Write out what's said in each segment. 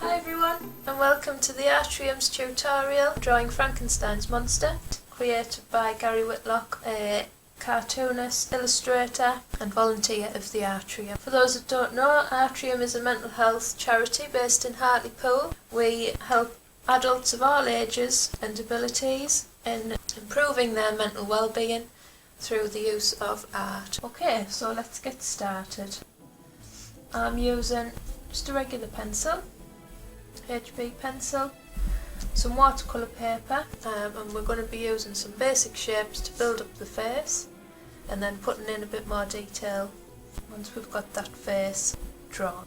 Hi everyone, and welcome to the Artrium's tutorial drawing Frankenstein's monster, created by Gary Whitlock, a cartoonist, illustrator and volunteer of the Artrium. For those that don't know, Artrium is a mental health charity based in Hartlepool. We help adults of all ages and abilities in improving their mental well-being through the use of art. Okay, so let's get started. I'm using just a regular pencil, HB pencil, some watercolour paper, and we're going to be using some basic shapes to build up the face and then putting in a bit more detail once we've got that face drawn.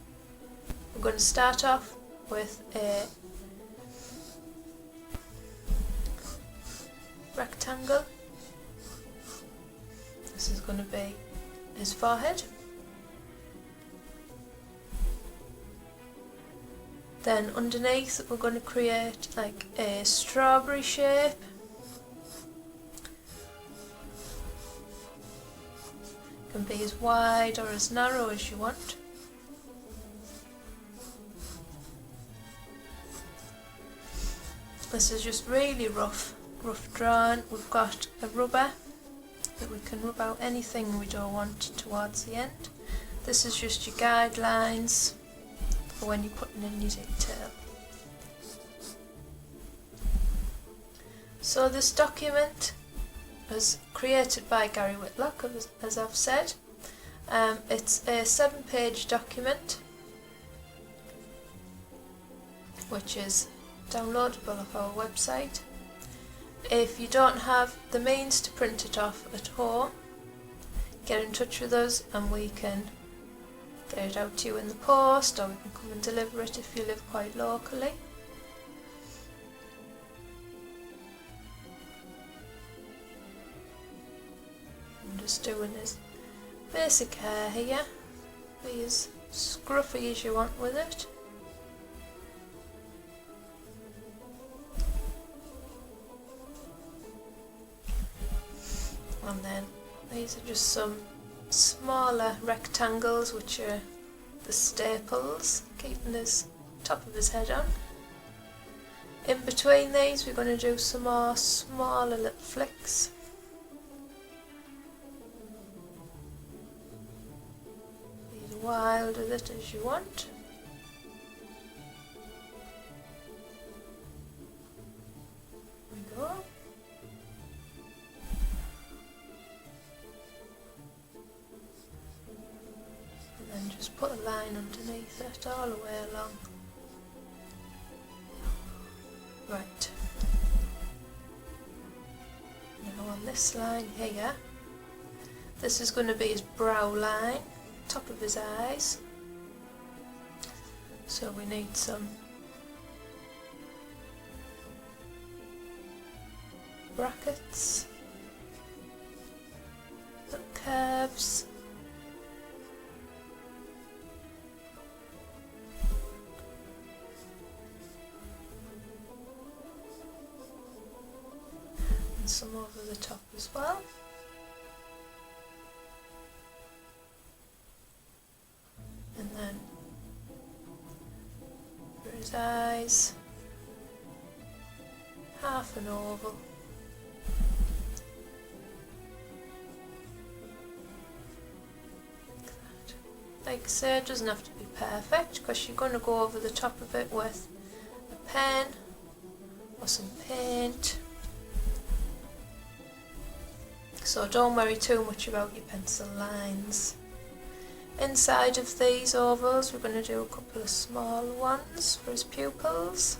We're going to start off with a rectangle. This is going to be his forehead. Then underneath we're going to create like a strawberry shape. It can be as wide or as narrow as you want. This is just really rough drawing. We've got a rubber that we can rub out anything we don't want towards the end. This is just your guidelines for when you're putting in your detail. So this document was created by Gary Whitlock, as I've said. It's a 7-page document which is downloadable off our website. If you don't have the means to print it off at home, get in touch with us and we can get it out to you in the post, or we can come and deliver it if you live quite locally. I'm just doing his basic hair here. Be as scruffy as you want with it. And then these are just some smaller rectangles which are the staples, keeping his top of his head on. In between these we're going to do some more smaller little flicks. Be as wild with it as you want. There we go. And just put a line underneath it all the way along. Right. Now on this line here, this is going to be his brow line, top of his eyes. So we need some brackets, little curves. Some over the top as well. And then for his eyes, half an oval. Like I say, it doesn't have to be perfect because you're going to go over the top of it with a pen or some paint. So don't worry too much about your pencil lines. Inside of these ovals we're going to do a couple of small ones for his pupils.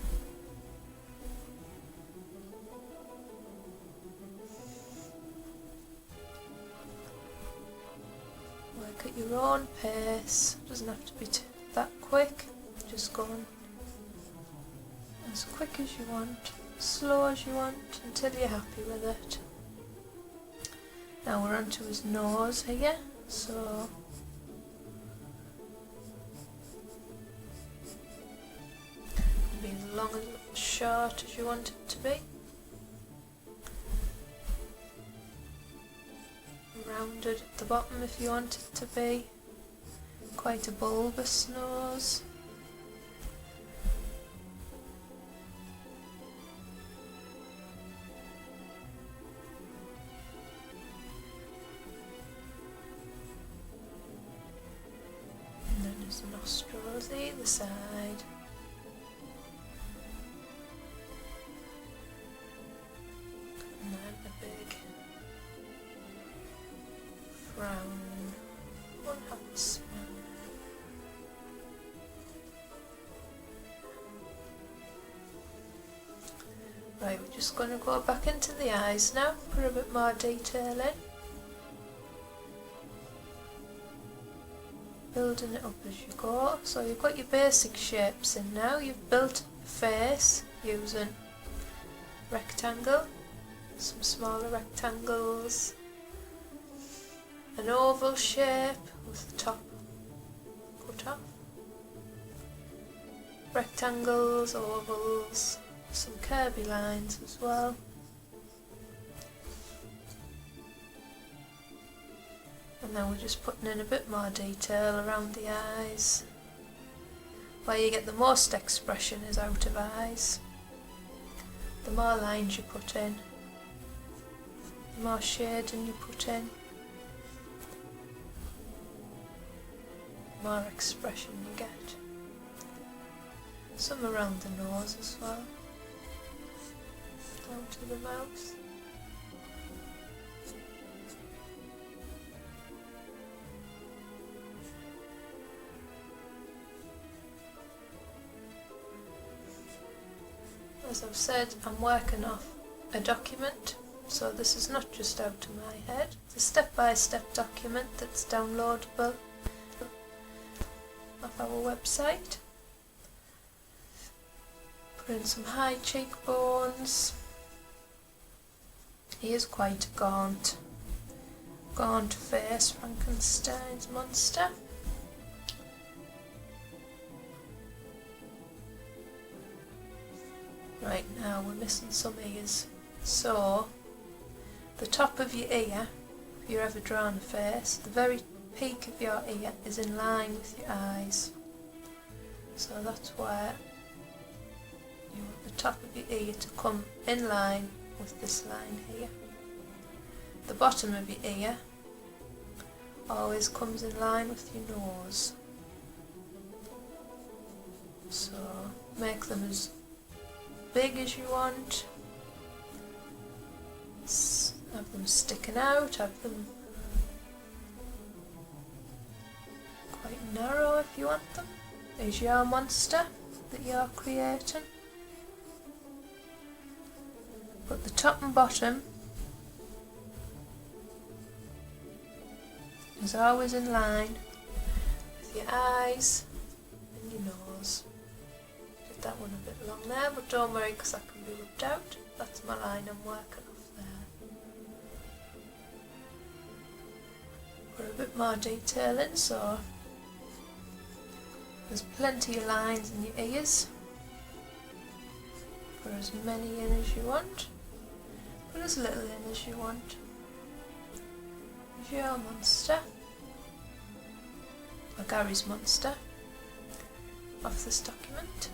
Work at your own pace, doesn't have to be that quick, just go on as quick as you want, slow as you want until you're happy with it. Now we're onto his nose here, so it can be as long as short as you want it to be. Rounded at the bottom if you want it to be. Quite a bulbous nose. as either side. And then a big frown. One half a smile. Right, we're just going to go back into the eyes now, put a bit more detail in. Building it up as you go. So you've got your basic shapes in now. You've built a face using rectangle, some smaller rectangles, an oval shape with the top cut off, rectangles, ovals, some curvy lines as well. And then we're just putting in a bit more detail around the eyes. Where you get the most expression is out of eyes. The more lines you put in, the more shading you put in, the more expression you get. Some around the nose as well, down to the mouth. As I've said, I'm working off a document, so this is not just out of my head. It's a step-by-step document that's downloadable off our website. Put in some high cheekbones. He is quite a gaunt face, Frankenstein's monster. Right, now we're missing some ears. So, the top of your ear, if you're ever drawn a face, the very peak of your ear is in line with your eyes. So that's where you want the top of your ear to come in line with this line here. The bottom of your ear always comes in line with your nose. So, make them as big as you want, have them sticking out, have them quite narrow if you want them. Is your monster that you're creating. But the top and bottom is always in line with your eyes and your nose. That one a bit long there, but don't worry because that can be rubbed out. That's my line I'm working off there. Put a bit more detail in, so there's plenty of lines in your ears. Put as many in as you want. Put as little in as you want. Here's your monster, or Gary's monster, off this document.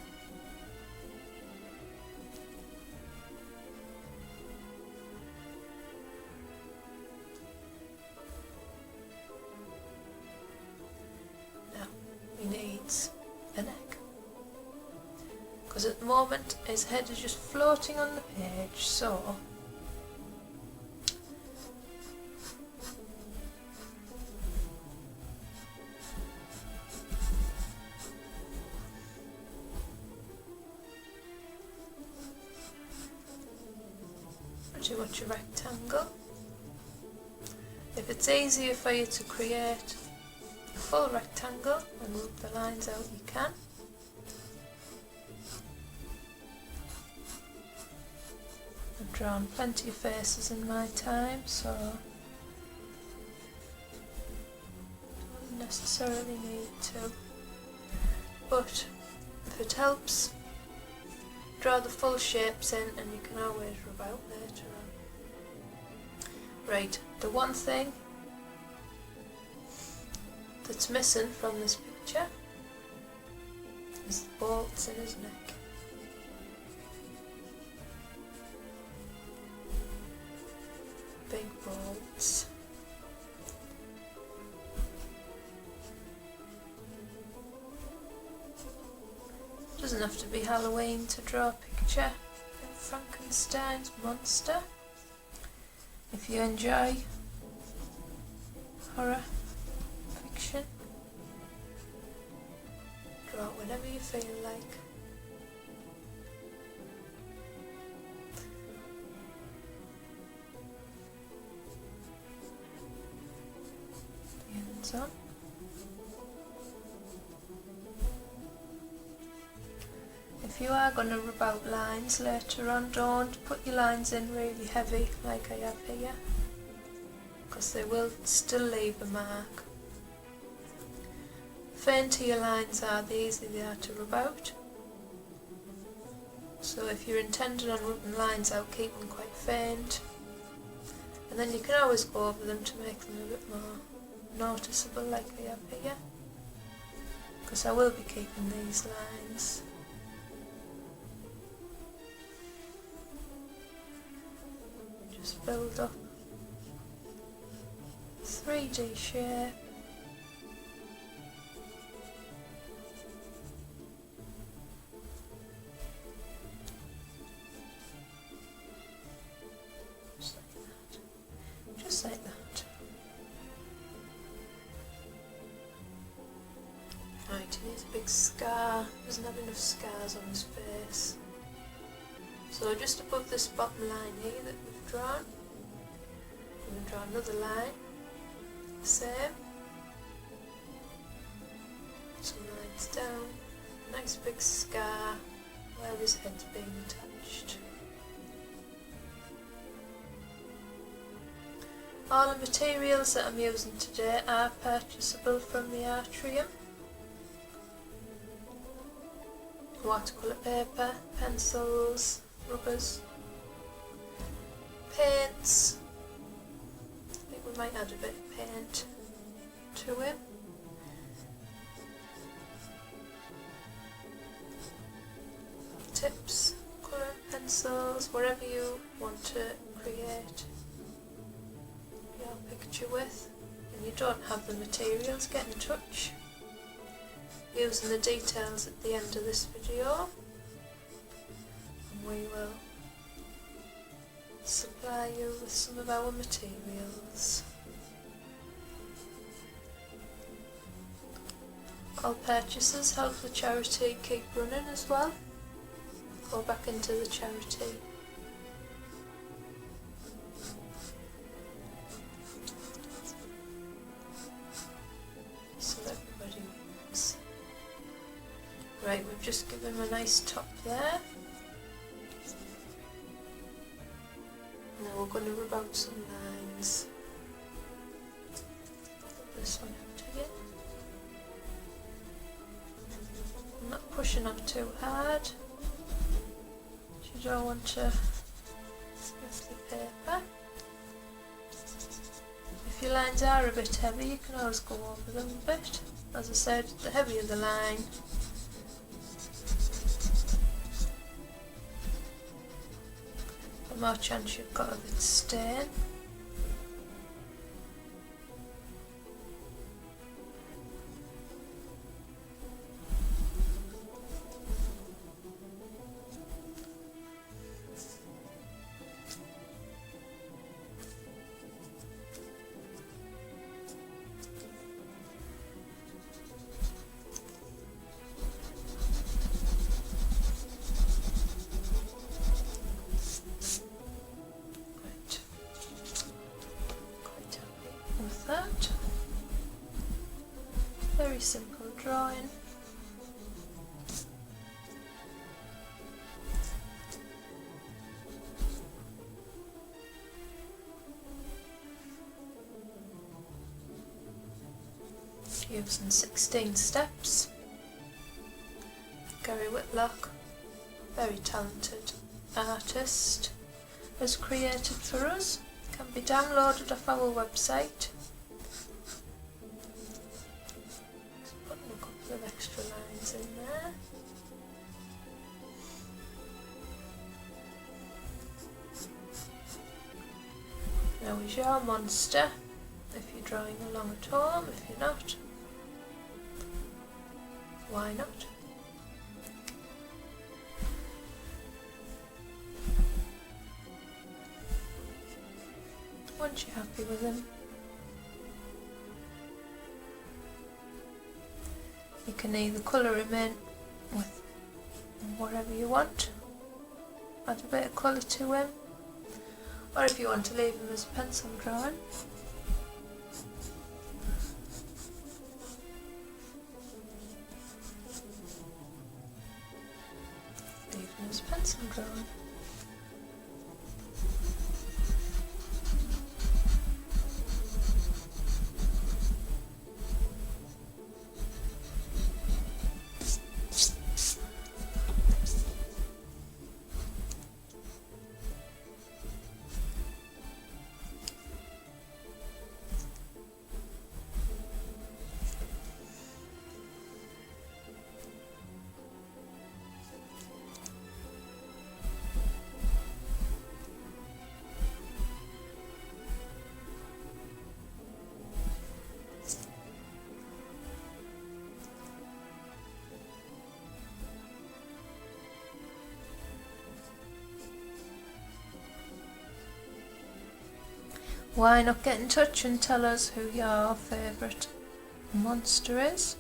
Needs a neck, because at the moment his head is just floating on the page, so pretty much a rectangle. If it's easier for you to create a full rectangle and rub the lines out, you can. I've drawn plenty of faces in my time, so don't necessarily need to. But if it helps, draw the full shapes in and you can always rub out later on. Right, the one thing that's missing from this picture is the bolts in his neck. Big bolts. doesn't have to be Halloween to draw a picture of Frankenstein's monster. If you enjoy horror fiction, draw it whenever you feel like. The ends on. If you are going to rub out lines later on, don't put your lines in really heavy like I have here, because they will still leave a mark. The fainter your lines are, the easier they are to rub out. So if you're intending on rubbing lines out, keep them quite faint, and then you can always go over them to make them a bit more noticeable like I have here, because I will be keeping these lines. Just build up 3D shape. Just like that. Just like that. Right, he needs a big scar. He doesn't have enough scars on his face. So just above this bottom line here that we've drawn, we're going to draw another line, same, some lines down, nice big scar where his head's being attached. All the materials that I'm using today are purchasable from the Artrium. Watercolour paper, pencils, rubbers, paints. I think we might add a bit of paint to it. Tips, colour, pencils, whatever you want to create your picture with. And you don't have the materials, get in touch using the details at the end of this video. We will supply you with some of our materials. All purchases help the charity keep running as well. Go back into the charity. So everybody wins. Right, we've just given him a nice top there. Now we're going to rub out some lines. This one out here. I'm not pushing on too hard. You don't want to lift the paper. If your lines are a bit heavy, you can always go over them a bit. As I said, the heavier the line, the more chance you've got of it staying. That. Very simple drawing. Using 16 steps. Gary Whitlock, very talented artist, has created for us. Can be downloaded off our website. Of extra lines in there. Now is your monster, if you're drawing along at home. If you're not, why not? once you're happy with them, you can either colour him in with whatever you want, add a bit of colour to him, or if you want to leave him as a pencil drawing, leave him as a pencil drawing. Why not get in touch and tell us who your favourite monster is?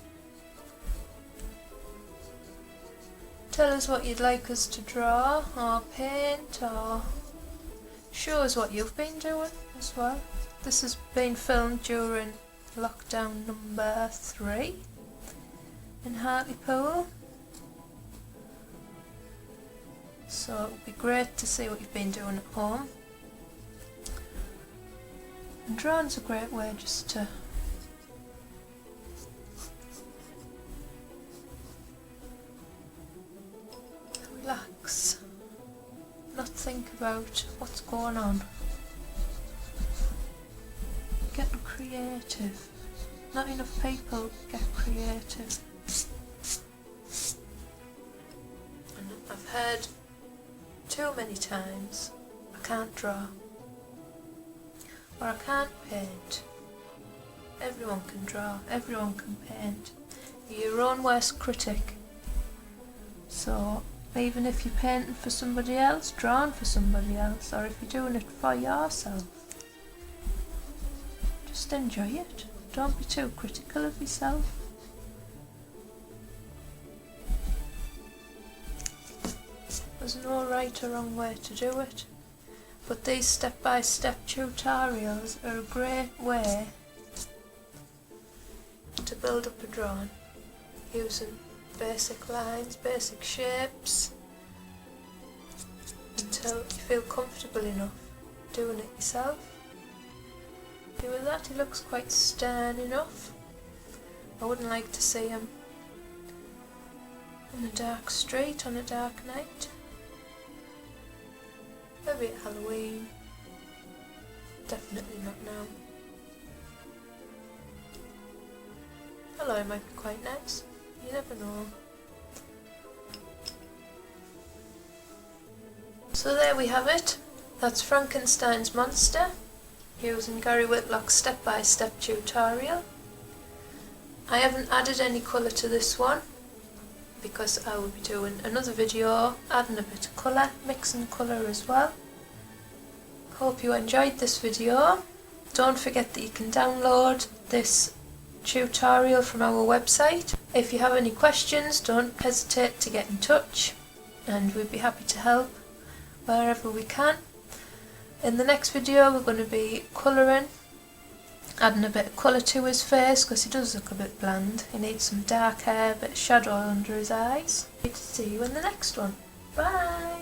Tell us what you'd like us to draw or paint, or show us what you've been doing as well. This has been filmed during lockdown number 3 in Hartlepool, so it would be great to see what you've been doing at home. And drawing's a great way just to relax, not think about what's going on. Getting creative. Not enough people get creative. And I've heard too many times, I can't draw, or I can't paint. Everyone can draw, everyone can paint. You're your own worst critic. So even if you're painting for somebody else, drawing for somebody else, or if you're doing it for yourself, just enjoy it. Don't be too critical of yourself. There's no right or wrong way to do it. But these step-by-step tutorials are a great way to build up a drawing using basic lines, basic shapes, until you feel comfortable enough doing it yourself. See, with that, he looks quite stern enough. I wouldn't like to see him in a dark street on a dark night. Maybe at Halloween. Definitely not now. Hello might be quite nice. You never know. So there we have it. That's Frankenstein's monster, using Gary Whitlock's step-by-step tutorial. I haven't added any colour to this one, because I will be doing another video adding a bit of colour, mixing colour as well. Hope you enjoyed this video. Don't forget that you can download this tutorial from our website. If you have any questions, don't hesitate to get in touch, and we'd be happy to help wherever we can. In the next video we're going to be colouring, adding a bit of colour to his face because he does look a bit bland. He needs some dark hair, a bit of shadow under his eyes. See you in the next one. Bye!